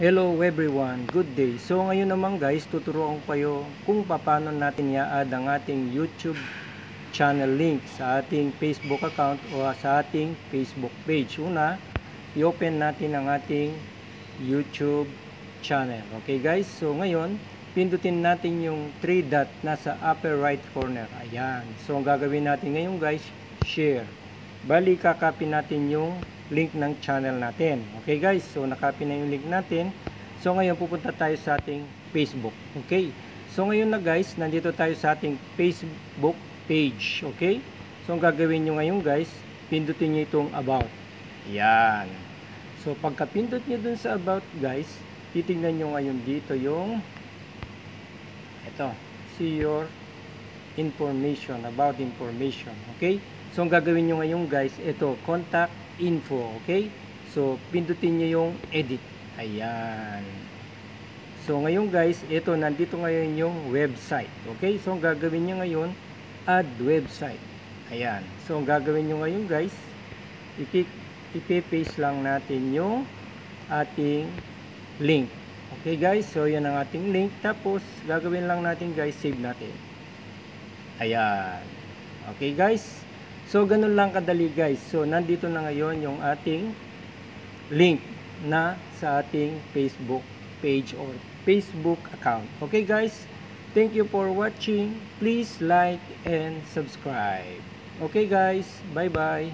Hello everyone, good day. So ngayon naman guys, tuturuan ko kayo kung paano natin i-add ang ating YouTube channel link sa ating Facebook account o sa ating Facebook page. Una, i-open natin ang ating YouTube channel. Okay guys, so ngayon, pindutin natin yung 3 dot nasa upper right corner. Ayan. So ang gagawin natin ngayon guys, share. Bali, kakopy natin yung link ng channel natin. Okay guys, so nakopy na yung link natin. So ngayon pupunta tayo sa ating Facebook. Okay, so ngayon na guys, nandito tayo sa ating Facebook page. Okay, so ang gagawin nyo ngayon guys, pindutin nyo itong about. Yan. So pagka pindot nyo dun sa about guys, titignan nyo ngayon dito yung ito, see your information, about information. Okay, so ang gagawin nyo ngayon guys, ito, contact info. Okay, so pindutin nyo yung edit. Ayan. So ngayon guys, ito, nandito ngayon yung website. Okay, so ang gagawin nyo ngayon, add website. Ayan. So ang gagawin nyo ngayon guys, ipi-paste lang natin yung ating link. Okay guys, so yan ang ating link. Tapos gagawin lang natin guys, save natin. Ayan. Okay guys, so ganun lang kadali guys. So nandito na ngayon yung ating link na sa ating Facebook page or Facebook account. Okay guys, thank you for watching. Please like and subscribe. Okay guys, bye bye.